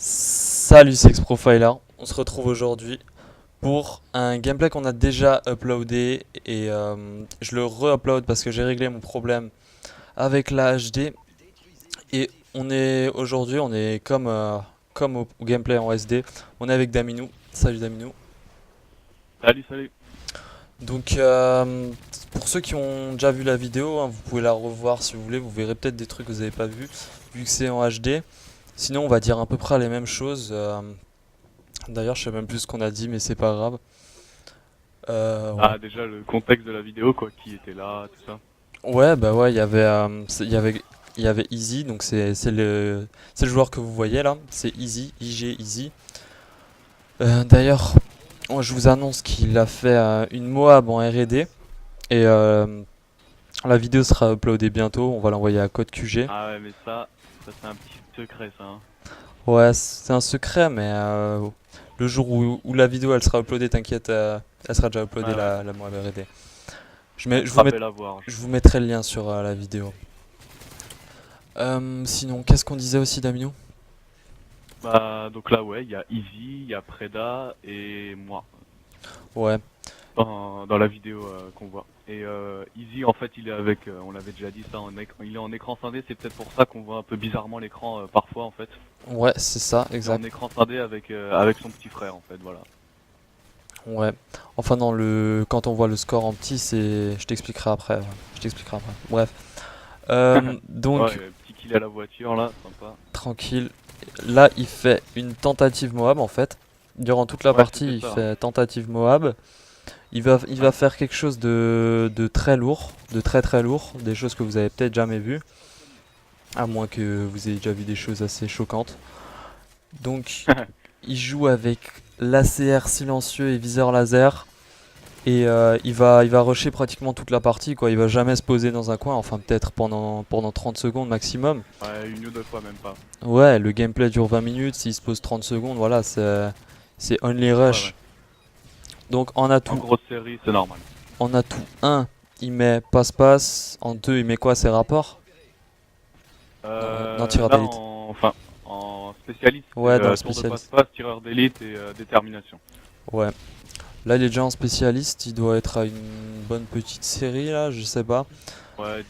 Salut, c'est Profiler. On se retrouve aujourd'hui pour un gameplay qu'on a déjà uploadé et je le re-upload parce que j'ai réglé mon problème avec la HD et on est comme au gameplay en SD. On est avec Daminou. Salut Daminou. Salut, salut. Donc pour ceux qui ont déjà vu la vidéo, hein, vous pouvez la revoir si vous voulez. Vous verrez peut-être des trucs que vous n'avez pas vu vu que c'est en HD. Sinon, on va dire à peu près les mêmes choses. D'ailleurs, je sais même plus ce qu'on a dit, mais c'est pas grave. Ouais. Ah, déjà le contexte de la vidéo, quoi, qui était là, tout ça. Ouais, bah ouais, il y avait Easy, donc c'est le joueur que vous voyez là. C'est Easy, IG Easy. D'ailleurs, je vous annonce qu'il a fait une Moab en R&D et la vidéo sera uploadée bientôt. On va l'envoyer à Code QG. Ah ouais, mais ça c'est un petit secret, ça. Hein. Ouais, c'est un secret, mais le jour où la vidéo elle sera uploadée, t'inquiète, elle sera déjà uploadée Ouais, ouais. la Moab R&D. Elle Je vous sera mets, belle à voir. je vous mettrai le lien sur la vidéo. Sinon, qu'est-ce qu'on disait aussi, Damien? Bah, donc là, ouais, il y a Easy, il y a Preda et moi Ouais, dans la vidéo qu'on voit. Et Easy, en fait, il est avec, on l'avait déjà dit ça, il est en écran scindé. C'est peut-être pour ça qu'on voit un peu bizarrement l'écran parfois, en fait. ouais, c'est ça, Il est en exact. écran scindé avec son petit frère, en fait, voilà. Ouais. Enfin, quand on voit le score en petit, c'est. Je t'expliquerai après. Je t'expliquerai après. Bref. Donc, Ouais, petit kill à la voiture, là, sympa. tranquille. Là, il fait une tentative Moab en fait. Durant toute la Ouais, partie, c'était il ça. Hein. fait tentative Moab. Il va Ouais. faire quelque chose de très lourd, de très très lourd, des choses que vous avez peut-être jamais vues, à moins que vous ayez déjà vu des choses assez choquantes. Donc, il joue avec l'ACR silencieux et viseur laser. Et il va rusher pratiquement toute la partie, quoi. Il va jamais se poser dans un coin, enfin peut-être pendant 30 secondes maximum. Ouais, une ou deux fois, même pas. Ouais, le gameplay dure 20 minutes, s'il se pose 30 secondes, voilà, c'est only Ouais, ouais. rush. Donc En grosse série, c'est normal. en atout un, il met passe-passe, en 2, il met quoi, ses rapports? Non, tireur Là, d'élite. en spécialiste, c'est Ouais, dans le tour de spécialiste. passe-passe, tireur d'élite et détermination. Ouais. Là, il est déjà en spécialiste, il doit être à une bonne petite série, là, je sais pas. Ouais,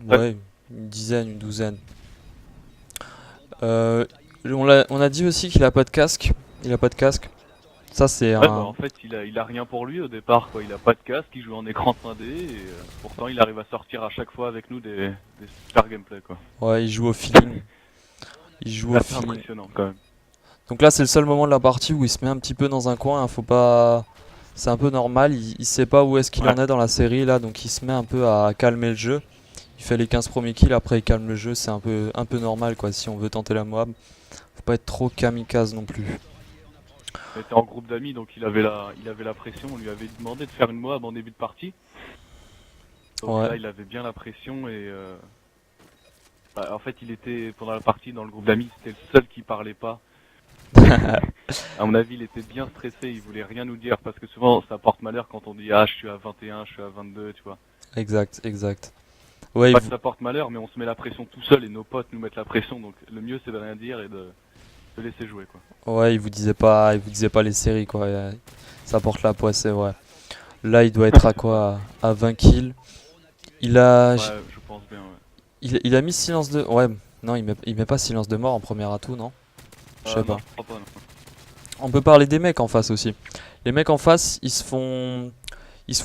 10. Ouais, Ouais, une dizaine, une douzaine. Euh, on a dit aussi qu'il a pas de casque. Il a pas de casque. Ça, c'est ouais, bah un. en fait, il a rien pour lui au départ, quoi. Il a pas de casque, il joue en écran scindé et pourtant il arrive à sortir à chaque fois avec nous des super gameplay, quoi. Ouais, il joue au feeling. Il joue C'est au assez feeling. impressionnant, quand même. Donc là, c'est le seul moment de la partie où il se met un petit peu dans un coin. Faut pas. C'est un peu normal. Il sait pas où est-ce qu'il Ouais. en est dans la série là, donc il se met un peu à calmer le jeu. Il fait les 15 premiers kills, après il calme le jeu. C'est un peu normal quoi. Si on veut tenter la Moab, faut pas être trop kamikaze non plus. Il était en groupe d'amis, donc il avait la pression. On lui avait demandé de faire une Moab en début de partie. Donc Ouais. là, il avait bien la pression et bah, en fait, il était pendant la partie dans le groupe d'amis, c'était le seul qui parlait pas. À mon avis, il était bien stressé, il voulait rien nous dire parce que souvent ça porte malheur quand on dit ah je suis à 21, je suis à 22, tu vois. Exact, exact. Ouais, Pas que ça porte malheur, mais on se met la pression tout seul et nos potes nous mettent la pression, donc le mieux c'est de rien dire et de laisser jouer quoi. ouais, il vous disait pas les séries quoi. Ça porte la poisse, c'est vrai. Là, il doit être à C'est ça. quoi? À 20 kills. Il a, Ouais, je pense bien. Ouais. il a mis silence de. Ouais, non, il met pas silence de mort en premier atout, non? Je sais Non, pas. je crois pas. Non. On peut parler des mecs en face aussi. Les mecs en face, ils se font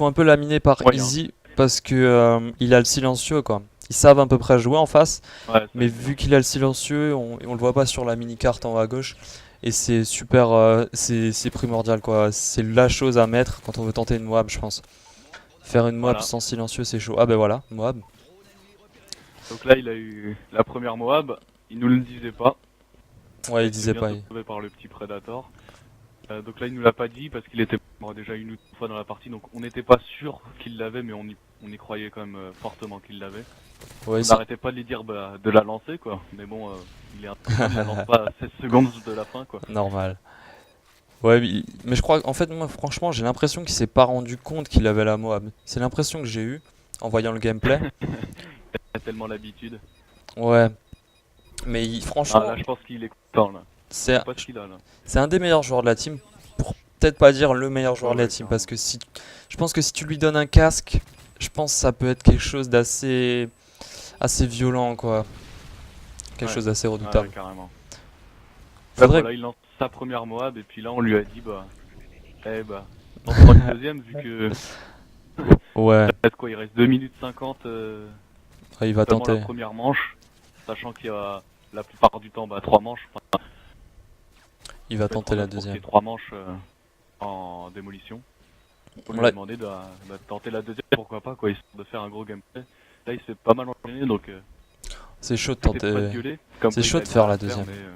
un peu laminer par Moyen. Easy parce que il a le silencieux quoi. Ils savent à peu près jouer en face, Ouais, ça mais aide bien. vu qu'il a le silencieux, on le voit pas sur la mini carte en haut à gauche. Et c'est super, c'est primordial quoi. C'est la chose à mettre quand on veut tenter une Moab, je pense. Faire une Moab Voilà. sans silencieux, c'est chaud. Ah ben voilà, Moab. Donc là, il a eu la première Moab, il nous le disait pas. Ouais, Ça a il été disait bien pas. sauvé par le petit Predator. Donc là, il nous l'a pas dit parce qu'il était mort déjà une ou deux fois dans la partie, donc on n'était pas sûr qu'il l'avait, mais on y croyait quand même fortement qu'il l'avait. Ouais, On n'arrêtait pas de lui dire bah, de la lancer, quoi. Mais bon, il est un peu il la lance pas à 16 secondes de la fin, quoi. normal. Ouais, mais je crois, en fait, moi, franchement, j'ai l'impression qu'il s'est pas rendu compte qu'il avait la Moab. C'est l'impression que j'ai eue en voyant le gameplay. Il a tellement l'habitude. Ouais, mais Ah, franchement, là, je pense qu'il est content, là. C'est Je sais pas ce qu'il a là. c'est un des meilleurs joueurs de la team. Pour peut-être pas dire le meilleur joueur Ouais, de la ouais, team. carrément. Parce que si, je pense que si tu lui donnes un casque, je pense que ça peut être quelque chose d'assez assez violent, quoi. Quelque Ouais, chose d'assez ouais, ouais, redoutable. carrément. Là, Faudrait. voilà, il lance sa première Moab, et puis là, on lui a dit, bah, eh bah, t'en feras une deuxième, vu que, Ouais, peut-être quoi, il reste 2 minutes 50, ouais, il va seulement la tenter. première manche, sachant qu'il y a, la plupart du temps, bah, 3 manches. Enfin, Il va faut être tenter en la as pour qu'il y deuxième. ait 3 manches, en démolition. On lui a Ouais, demandé de tenter la deuxième, pourquoi pas, quoi, histoire de faire un gros gameplay. Là, il s'est pas mal enchaîné, donc, c'est chaud de c'était pas de tenter. gueuler, comme C'est quoi il chaud de allait pas faire la la faire, deuxième. mais,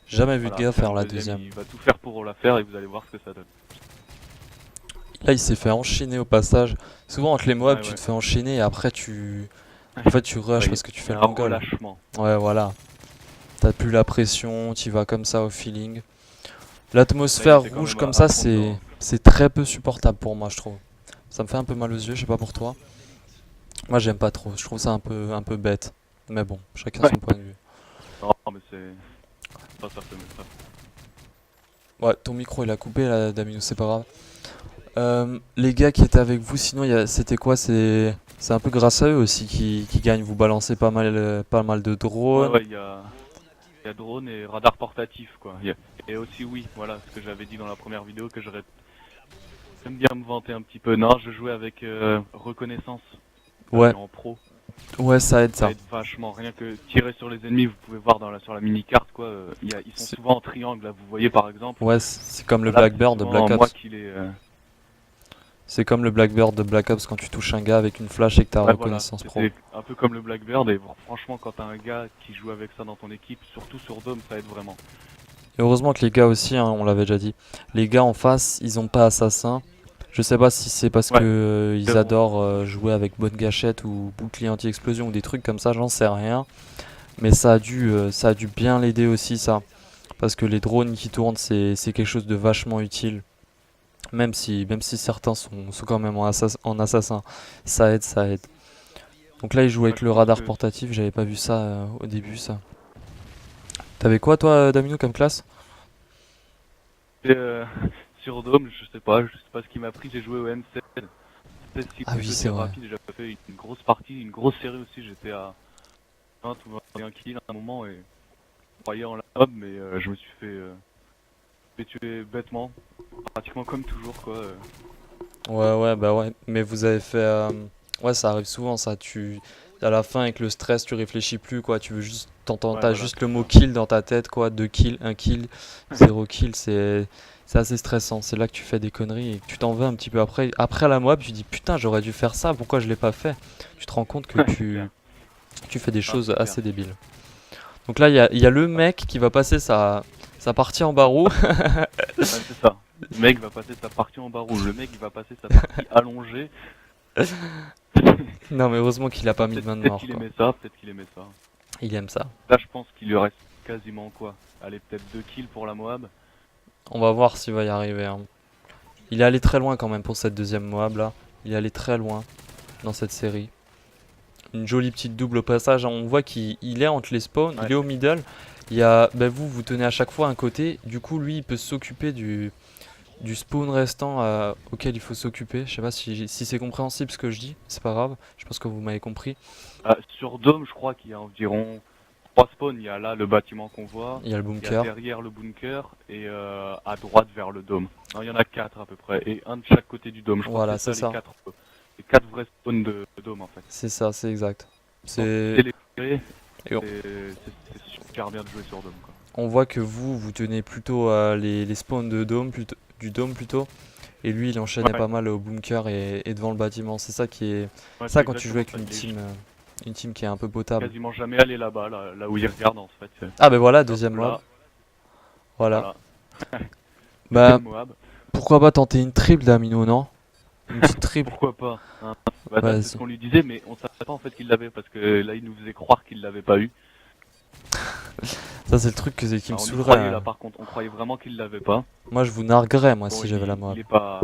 J'ai jamais vu de voilà, gars faire faire une la deuxième, deuxième. il va tout faire pour la faire, et vous allez voir ce que ça donne. Là, il s'est fait enchaîner au passage. Souvent, entre les Moab, Ouais, tu ouais. te fais enchaîner et après, en fait, tu rushes Ouais, parce que tu il fais y le a un mongol. relâchement. Ouais, voilà. T'as plus la pression, tu vas comme ça au feeling. Là, il L'atmosphère était quand rouge même comme à ça, fond dedans. c'est très peu supportable pour moi, je trouve. Ça me fait un peu mal aux yeux, je sais pas pour toi. Moi, j'aime pas trop. Je trouve ça un peu bête. Mais bon, chacun Ouais. son point de vue. Non, mais c'est pas ça, c'est ça. Ouais, ton micro il a coupé là, Damino, c'est pas grave. Les gars qui étaient avec vous, sinon, c'était quoi? C'est un peu grâce à eux aussi qui gagnent. Vous balancez pas mal de Ouais, drones. ouais, il y a drone et radar portatif, quoi. Et aussi, oui, voilà, ce que j'avais dit dans la première vidéo, que j'aime bien me vanter un petit peu. Non, je jouais avec reconnaissance. Là, Ouais, c'est en pro. ouais, ça aide Ça ça. aide vachement. Rien que tirer sur les ennemis, vous pouvez voir sur la mini-carte, quoi. Ils sont C'est- souvent en triangle, là, vous voyez, par exemple. Ouais, c'est comme le Là, c'est Blackbird de souvent Black moi Ops. qui les... C'est comme le Blackbird de Black Ops quand tu touches un gars avec une flash et que t'as Ouais, voilà, reconnaissance pro. c'était un peu comme le Blackbird, et franchement, quand t'as un gars qui joue avec ça dans ton équipe, surtout sur Dome, ça aide vraiment. Et heureusement que les gars aussi, hein, on l'avait déjà dit, les gars en face, ils ont pas assassin. Je sais pas si c'est parce que Ouais, ils zéro. adorent jouer avec bonne gâchette ou bouclier anti-explosion ou des trucs comme ça, j'en sais rien. Mais ça a dû bien l'aider aussi ça. Parce que les drones qui tournent, c'est quelque chose de vachement utile. Même si certains sont quand même en assassin. Ça aide, ça aide. Donc là, il joue Ouais, avec je le pense radar que portatif, j'avais pas vu ça au début ça. T'avais quoi toi, Damino, comme classe? c'est, sur Dome, je sais pas ce qui m'a pris, j'ai joué au M16. C'est si Ah oui, plutôt c'est tir vrai. rapide, j'avais fait une grosse partie, une grosse série aussi, j'étais à 20 ou 21 kills à un moment, et je croyais en la mob, mais je me suis fait tuer bêtement, pratiquement comme toujours, quoi. Ouais, ouais, bah ouais. Mais vous avez fait. Ouais, ça arrive souvent, ça. À la fin, avec le stress, tu réfléchis plus, quoi. Tu veux juste. Ouais, T'as voilà, juste le c'est mot ça. kill dans ta tête, quoi. 2 kills, un kill, 0 kill. C'est assez stressant. C'est là que tu fais des conneries et que tu t'en veux un petit peu après. Après la mob, tu dis putain, j'aurais dû faire ça, pourquoi je l'ai pas fait? Tu te rends compte que C'est clair. tu fais des Ah, choses c'est clair. assez débiles. Donc là, il y a le mec qui va passer sa partie en barreau. Ouais, c'est ça. Le mec va passer sa partie en barreau, le mec il va passer sa partie allongée. Non, mais heureusement qu'il a pas mis de main de Peut-être mort, qu'il quoi. aimait ça, peut-être qu'il aimait ça. Il aime ça. Là, je pense qu'il lui reste quasiment quoi. Allez, peut-être 2 kills pour la Moab. On va voir s'il va y arriver, hein. Il est allé très loin quand même pour cette deuxième Moab là. Il est allé très loin dans cette série. Une jolie petite double au passage, hein. On voit qu'il est entre les spawns, Ouais. il est au middle. Il y a, ben vous tenez à chaque fois un côté. Du coup, lui, il peut s'occuper du spawn restant auquel il faut s'occuper. Je sais pas si c'est compréhensible ce que je dis. C'est pas grave. Je pense que vous m'avez compris. Sur Dome, je crois qu'il y a environ 3 spawns. Il y a là le bâtiment qu'on voit. Il y a le Il y a bunker. derrière le bunker et à droite vers le dôme. Non, il y en a 4 à peu près. Et un de chaque côté du dôme. Je crois Voilà, que c'est c'est ça, ça. les 4 vrais spawns de dôme en fait. C'est ça, c'est exact. C'est C'est. les tirer, Et c'est super bien de jouer sur dôme quoi. on voit que vous tenez plutôt les spawns de dôme, du dôme plutôt. Et lui, il enchaînait Ouais, pas mal au bunker et devant le bâtiment. C'est ça qui est. ouais, Ça, c'est quand tu joues avec exactement ça. Il est une team qui est un peu potable. quasiment jamais allé là-bas, là où il regarde en fait. Ah, ben voilà, Hop deuxième là, mob. Voilà. voilà. Bah, Deuxième Moab. pourquoi pas tenter une triple d'Amino, non? Une petite triple. Pourquoi pas hein. Bah, ça, c'est ce Vas-y. qu'on lui disait, mais on savait pas en fait qu'il l'avait parce que là il nous faisait croire qu'il l'avait pas eu. Ça, c'est le truc qui me Enfin, on y saoulerait, croyait hein. là par contre, on croyait vraiment qu'il l'avait pas. Moi, je vous narguerais, moi, Bon, si j'avais la mob. il est pas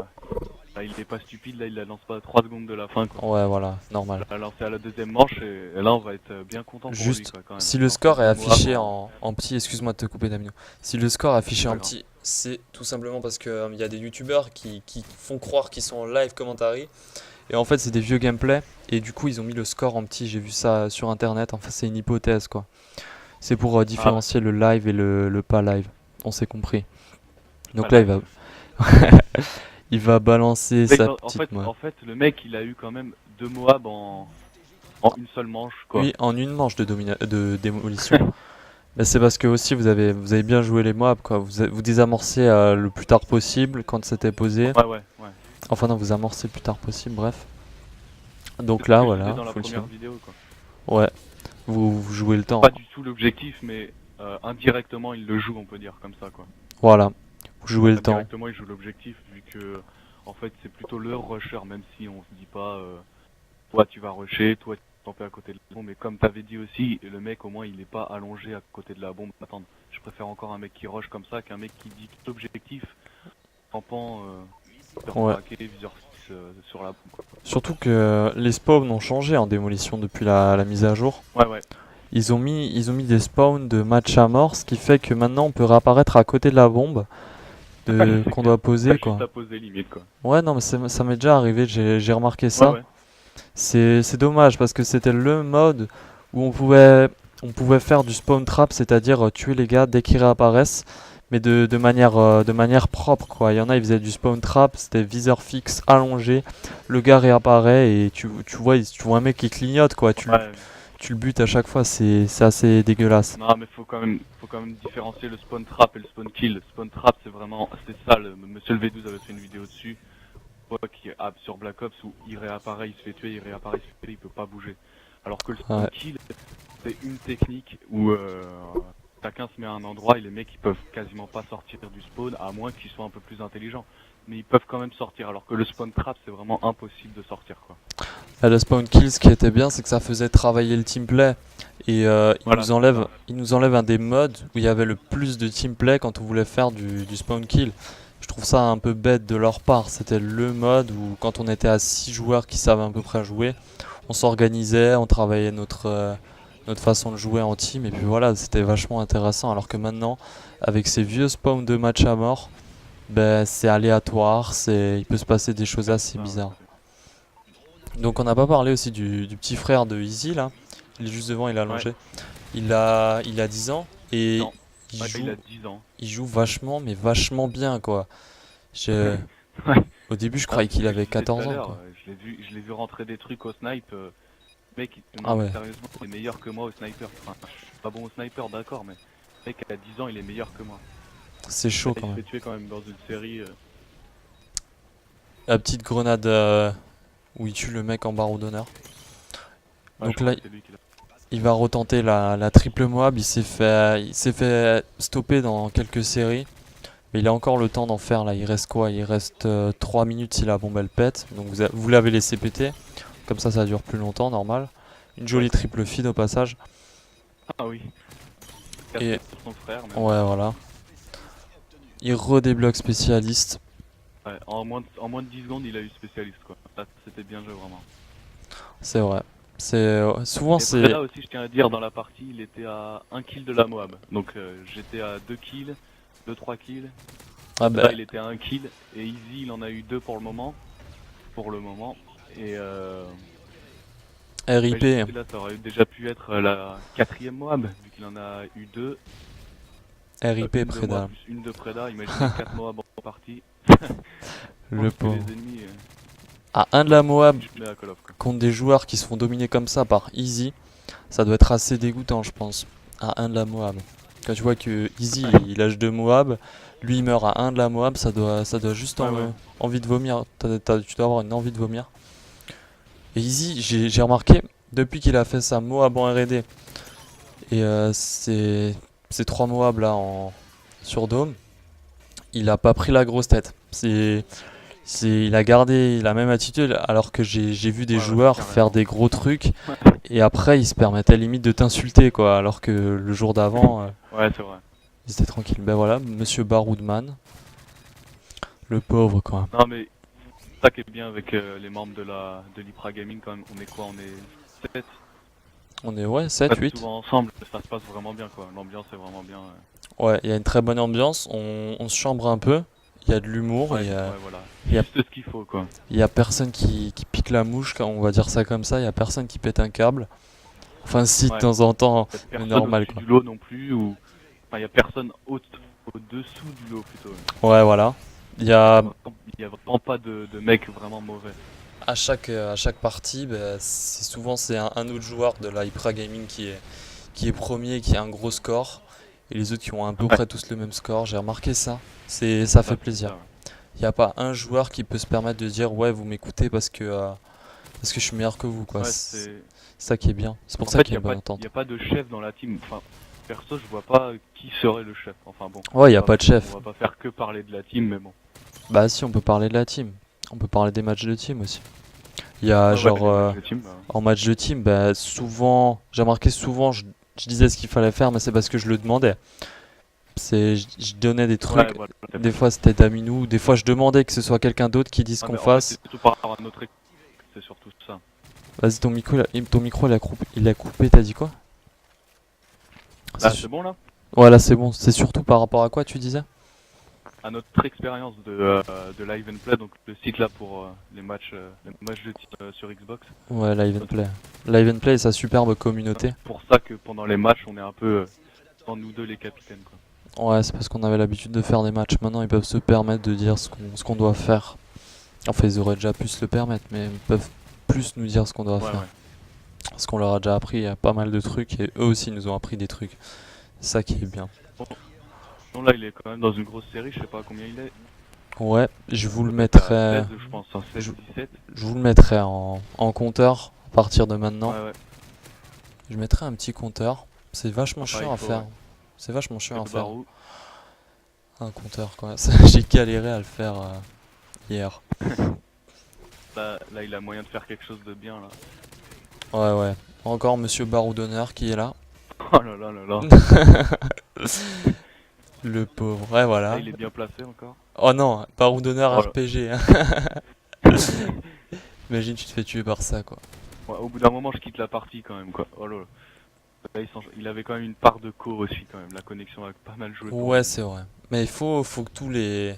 Là, il est pas stupide, là il la lance pas à 3 secondes de la fin quoi. Ouais, voilà, normal. Il l'a lancé à la deuxième manche et là on va être bien content pour lui Juste, quoi quand même. si le Lancer score est deux affiché Moab en petit, excuse-moi de te couper Damien, si le score est c'est affiché pas en grave. petit, c'est tout simplement parce que il y a des youtubeurs qui font croire qu'ils sont en live commentary, et en fait c'est des vieux gameplays, et du coup ils ont mis le score en petit, j'ai vu ça sur internet, enfin c'est une hypothèse quoi. C'est pour Ah ouais, différencier le live et le pas live, on s'est compris. pas Donc là live. il va balancer Mec, sa en petite fait, main. en fait, le mec il a eu quand même 2 Moab en une seule manche quoi. Oui, en une manche de démolition. Mais c'est parce que aussi vous avez bien joué les mobs quoi. Vous désamorcez le plus tard possible quand c'était posé. Ouais. Enfin non, vous amorcez le plus tard possible, bref. C'est Donc ce là que je disais voilà, dans la full première team. vidéo quoi. Ouais, vous jouez le temps. Pas du tout l'objectif, mais indirectement il le joue, on peut dire comme ça quoi. Voilà, vous jouez le temps. Indirectement il joue l'objectif vu que en fait c'est plutôt le rusher, même si on se dit pas toi tu vas rusher, toi tu camper à côté de la bombe, mais comme t'avais dit aussi, le mec au moins il est pas allongé à côté de la bombe. Attends, je préfère encore un mec qui rush comme ça qu'un mec qui dit l'objectif campant viseur Ouais. braqué, viseur fixe sur la bombe quoi. Surtout que les spawns ont changé en démolition depuis la mise à jour. Ouais. Ils ont mis des spawns de match à mort, ce qui fait que maintenant on peut réapparaître à côté de la bombe C'est qu'on clair. doit T'as poser juste quoi. à poser limite quoi. Ouais non mais ça m'est déjà arrivé, j'ai remarqué ça. Ouais. C'est dommage parce que c'était le mode où on pouvait faire du spawn trap, c'est-à-dire tuer les gars dès qu'ils réapparaissent, mais de manière propre quoi. Il y en a, ils faisaient du spawn trap, c'était viseur fixe allongé, le gars réapparaît et tu vois un mec qui clignote quoi, Ouais. tu le butes à chaque fois, c'est assez dégueulasse. Non, mais faut quand même différencier le spawn trap et le spawn kill. Le spawn trap, c'est ça. Monsieur le V12 avait fait une vidéo dessus. Sur Black Ops où il réapparaît, il se fait tuer, il réapparaît, il se fait tuer, il peut pas bouger. Alors que le spawn Ouais. kill, c'est une technique où chacun se met à un endroit et les mecs ils peuvent quasiment pas sortir du spawn à moins qu'ils soient un peu plus intelligents. Mais ils peuvent quand même sortir. Alors que le spawn trap, c'est vraiment impossible de sortir quoi. Le spawn kill, ce qui était bien, c'est que ça faisait travailler le teamplay. Et il Voilà, nous c'est enlève, ça. il nous enlève un des modes où il y avait le plus de teamplay quand on voulait faire du spawn kill. Je trouve ça un peu bête de leur part. C'était le mode où quand on était à 6 joueurs qui savaient à peu près jouer, on s'organisait, on travaillait notre façon de jouer en team. Et puis voilà, c'était vachement intéressant. Alors que maintenant, avec ces vieux spawns de match à mort, ben, c'est aléatoire, il peut se passer des choses Ouais, assez c'est ça, bizarres. Donc on n'a pas parlé aussi du petit frère de Easy là. Il est juste devant, il est ouais. allongé. Il a 10 ans et Non. il Ouais, il joue, a 10 ans. il joue vachement, mais vachement bien quoi. Je- Ouais. Au début je Ah, croyais c'est ce qu'il que je avait disais tout 14 à ans l'heure, quoi. je l'ai vu rentrer des trucs au snipe. Mec, Ah non mais ouais, sérieusement, il est meilleur que moi au sniper. Enfin, je suis pas bon au sniper, d'accord, mais mec à 10 ans, il est meilleur que moi. c'est chaud Il quand se même. fait tuer quand même dans une série. La petite grenade où il tue le mec en barreau d'honneur. Ouais, je Donc crois là, que c'est lui qui l'a. il va retenter la triple Moab. Il s'est fait stopper dans quelques séries. Mais il a encore le temps d'en faire là. Il reste quoi? Il reste 3 minutes si la bombe elle pète. Donc vous l'avez laissé péter. Comme ça dure plus longtemps, normal. Une jolie Ouais. triple feed au passage. Ah oui. Et Cassé sur son frère, mais ouais, voilà. Il redébloque spécialiste. ouais, en moins de 10 secondes, il a eu spécialiste quoi. Là, c'était bien joué vraiment. C'est vrai. Souvent Et c'est. Preda aussi, je tiens à dire, dans la partie, il était à 1 kill de la Moab. Donc j'étais à 2 kills, 2-3 kills. Ah Là, bah, il était à 1 kill et Easy, il en a eu 2 pour le moment. Et RIP. là, ça aurait déjà pu être la 4ème Moab, vu qu'il en a eu 2. RIP Une de Preda. moi plus une de Preda, imaginez 4 Moab en partie. Je Le pense que pauvre. les ennemis, À un de la Moab je mets à Call of quoi. contre des joueurs qui se font dominer comme ça par Easy, ça doit être assez dégoûtant, je pense. À un de la Moab. Quand tu vois que Easy il lâche 2 Moab, lui il meurt à un de la Moab, ça doit juste Ouais. envie de vomir. Tu dois avoir une envie de vomir. Et Easy, j'ai remarqué, depuis qu'il a fait sa Moab en R&D, et ces 3 Moab là sur Dome, il a pas pris la grosse tête. Il a gardé la même attitude alors que j'ai vu des Ouais, joueurs carrément. faire des gros trucs et après ils se permettaient limite de t'insulter quoi alors que le jour d'avant Ouais, c'est vrai. ils étaient tranquilles. Ben voilà, monsieur Baroudman, le pauvre quoi. Non mais ça qui est bien avec les membres de l'Ypra Gaming quand même. On est quoi? On est 7. On est, ouais, 7, 8. Souvent ensemble, ça se passe vraiment bien quoi. L'ambiance est vraiment bien. Ouais, il y a une très bonne ambiance, on se chambre un peu, il y a de l'humour, Ouais, et ouais, voilà. il y a- Juste ce qu'il faut quoi. il y a personne qui pique la mouche, quand on va dire ça comme ça, il y a personne qui pète un câble. Enfin si, de Ouais. temps en temps, Peut-être mais personne normal au-dessus quoi. du lot non plus ou enfin il y a personne au-dessous du lot plutôt. Ouais, voilà. Il y a Il y a vraiment pas de mecs vraiment mauvais. à chaque partie, c'est souvent un autre joueur de la Hypra Gaming qui est premier, qui a un gros score, et les autres qui ont à peu Ouais. près tous le même score. J'ai remarqué ça. Ça fait Ouais, plaisir. c'est ça, Il n'y a pas un joueur qui peut se permettre de dire ouais, vous m'écoutez parce que je suis meilleur que vous quoi. ouais, C'est c'est... ça qui est bien. C'est pour En ça fait, qu'il y a une bonne entente. y a pas de chef dans la team. Enfin, perso, je vois pas qui serait le chef. Enfin bon. Ouais, il n'y a on va- pas de chef. On va pas faire que parler de la team, mais bon. Bah si, on peut parler de la team. On peut parler des matchs de team aussi. Il y a Ouais, genre les matchs de team, en match de team, bah souvent, j'ai remarqué souvent, je disais ce qu'il fallait faire, mais c'est parce que je le demandais. Je donnais des trucs. ouais, voilà. Des fois c'était Daminou, des fois je demandais que ce soit quelqu'un d'autre qui dise Ah, qu'on mais en fait, fasse. c'est surtout par rapport à notre équipe. C'est surtout ça. Vas-y, ton micro il a coupé, t'as dit quoi? Là, c'est bon là? Ouais, là c'est bon. C'est surtout par rapport à quoi tu disais? À notre expérience de Live and Play, donc le site là pour les matchs de team sur Xbox. Ouais, Live and Play. Live and Play et sa superbe communauté. C'est pour ça que pendant les matchs, on est un peu sans nous deux les capitaines quoi. Ouais, c'est parce qu'on avait l'habitude de faire des matchs. Maintenant, ils peuvent se permettre de dire ce qu'on doit faire. Enfin, ils auraient déjà pu se le permettre, mais ils peuvent plus nous dire ce qu'on doit Ouais, faire. ouais. Parce qu'on leur a déjà appris pas mal de trucs et eux aussi nous ont appris des trucs. C'est ça qui est bien. Donc là, il est quand même dans une grosse série, je sais pas combien il est. Ouais, je vous le Peut-être à mettrai, 16, je pense, hein, 16 ou 17. je vous le mettrai en compteur à partir de maintenant. Ouais, ouais. Je mettrai un petit compteur. C'est vachement Enfin, chiant il à faut, faire. ouais. C'est vachement chiant à Code faire. Barou. Un compteur quoi. J'ai galéré à le faire hier. Là, il a moyen de faire quelque chose de bien là. Ouais, ouais. Encore Monsieur Barou d'honneur qui est là. Oh là là là là. Le pauvre. Ouais, voilà. Là, il est bien placé encore. Oh non, Barou d'honneur Oh là. RPG. Hein. Imagine, tu te fais tuer par ça, quoi. Ouais, au bout d'un moment, je quitte la partie quand même quoi. Oh là là. Là, il avait quand même une part de co aussi quand même. La connexion a pas mal joué. Ouais, c'est vrai. Mais il faut que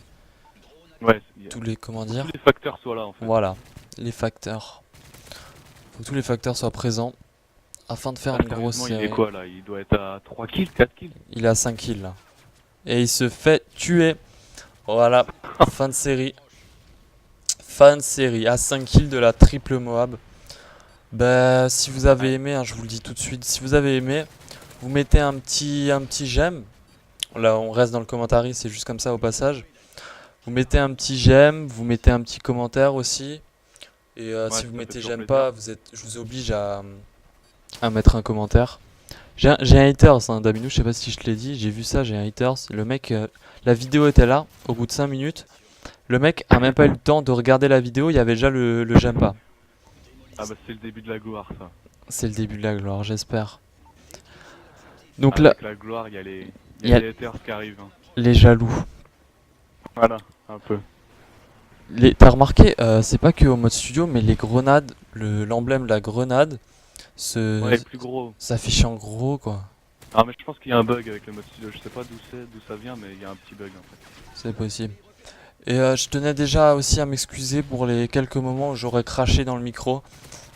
Ouais, comment dire? tous les facteurs soient là en fait. Voilà, les facteurs. Faut que tous les facteurs soient présents afin de faire une grosse Sérieusement, il est série. quoi là? Il doit être à 3 kills, 4 kills? Il a 5 kills là. Et il se fait tuer. Voilà, fin de série. Fin de série à 5 kills de la triple Moab. Bah, si vous avez aimé, hein, je vous le dis tout de suite, si vous avez aimé, vous mettez un petit j'aime. Là, on reste dans le commentaire, c'est juste comme ça au passage. Vous mettez un petit j'aime, vous mettez un petit commentaire aussi. Et Ouais, si ça vous fait mettez toujours j'aime plaisir. pas, je vous oblige à mettre un commentaire. J'ai un haters, hein, Daminou, je sais pas si je te l'ai dit, j'ai vu ça, j'ai un haters. Le mec, la vidéo était là, au bout de 5 minutes. Le mec a même pas eu le temps de regarder la vidéo, il y avait déjà le j'aime pas. Ah bah c'est le début de la gloire ça. C'est le début de la gloire, j'espère. Donc là, Avec la gloire, il y a il y a- les haters qui arrivent. Hein. les jaloux. Voilà, un peu. T'as remarqué, c'est pas que au mode studio, mais les grenades, l'emblème de la grenade Ouais, plus gros. s'affiche en gros quoi. Ah mais je pense qu'il y a un bug avec le mode studio. Je sais pas d'où ça vient, mais il y a un petit bug en fait. C'est possible. Et je tenais déjà aussi à m'excuser pour les quelques moments où j'aurais craché dans le micro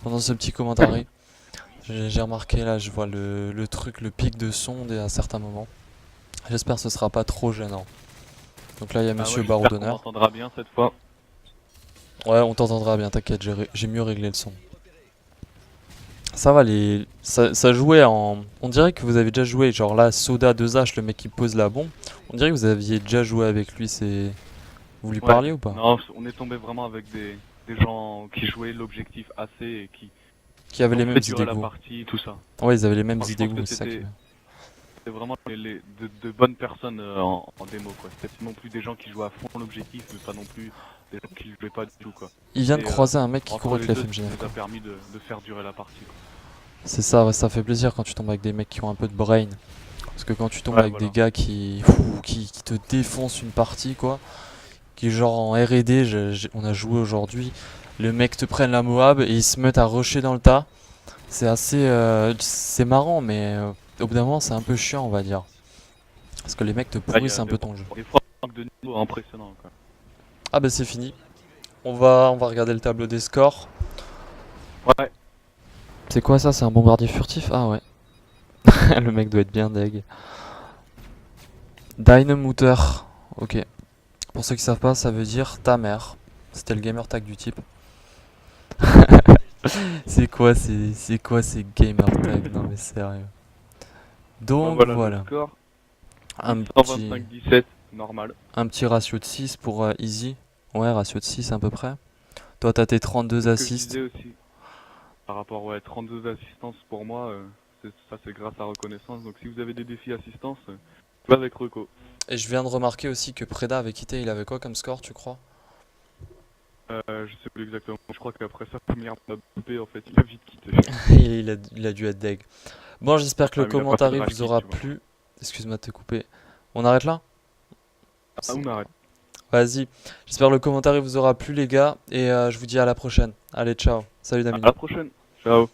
pendant ce petit commentaire. J'ai remarqué là, je vois le truc, le pic de son à certains moments. J'espère que ce sera pas trop gênant. Donc là il y a Monsieur ouais, Barreau j'espère qu'on d'honneur. m'entendra bien cette fois. Ouais, on t'entendra bien, t'inquiète, j'ai mieux réglé le son. Ça va, ça jouait en... On dirait que vous avez déjà joué, genre là, Soda 2H, le mec qui pose la bombe. On dirait que vous aviez déjà joué avec lui, c'est... Vous lui Ouais. parliez ou pas? Non, on est tombé vraiment avec des gens qui jouaient l'objectif AC et Qui avait les ont mêmes fait durer idées que la vous. partie, tout ça. Ouais, ils avaient les mêmes Moi, je idées pense que vous, que c'est ça qui... C'était vraiment de bonnes personnes en démo quoi. C'était non plus des gens qui jouaient à fond l'objectif, mais pas non plus des gens qui jouaient pas du tout quoi. Il vient de Et, croiser un mec qui Entre court avec les la deux, FMGNF. ça nous a permis de faire durer la partie quoi. C'est ça, ouais, ça fait plaisir quand tu tombes avec des mecs qui ont un peu de brain. Parce que quand tu tombes Ouais, avec voilà. des gars qui te défoncent une partie, quoi, qui est genre en R&D, on a joué aujourd'hui. Le mec te prenne la Moab et ils se mettent à rusher dans le tas. C'est assez, c'est marrant, mais au bout d'un moment, c'est un peu chiant, on va dire. Parce que les mecs te Ah, il y pourrissent a un peu ton jeu. des fois un manque de niveau impressionnant, quoi. Ah bah c'est fini. On va regarder le tableau des scores. Ouais, C'est quoi ça? C'est un bombardier furtif? Ah ouais. Le mec doit être bien deg. Dynamuter. Ok. Pour ceux qui savent pas, ça veut dire ta mère. C'était le gamer tag du type. C'est quoi ces gamer tags? Non mais sérieux. bah Donc voilà le voilà. score. Un petit, 125-17, normal. un petit ratio de 6 pour Easy. Ouais, ratio de 6 à peu près. Toi, t'as tes 32 C'est ce que je assists. disais aussi. Par rapport, ouais, 32 assistances pour moi, ça c'est grâce à reconnaissance. Donc si vous avez des défis assistance, jouez avec Reco. Et je viens de remarquer aussi que Preda avait quitté. Il avait quoi comme score, tu crois? Je sais plus exactement. Je crois qu'après sa première BP, en fait, il a vite quitté. Il a dû être deg. Bon, j'espère que le Ah, mais il a pas fait de commentaire rage vous quit, aura tu vois. plu. Excuse-moi de te couper. On arrête là? Ah, on arrête. Vas-y. J'espère que le commentaire vous aura plu, les gars. Et je vous dis à la prochaine. Allez, ciao. Salut À Damien. la prochaine. Ciao.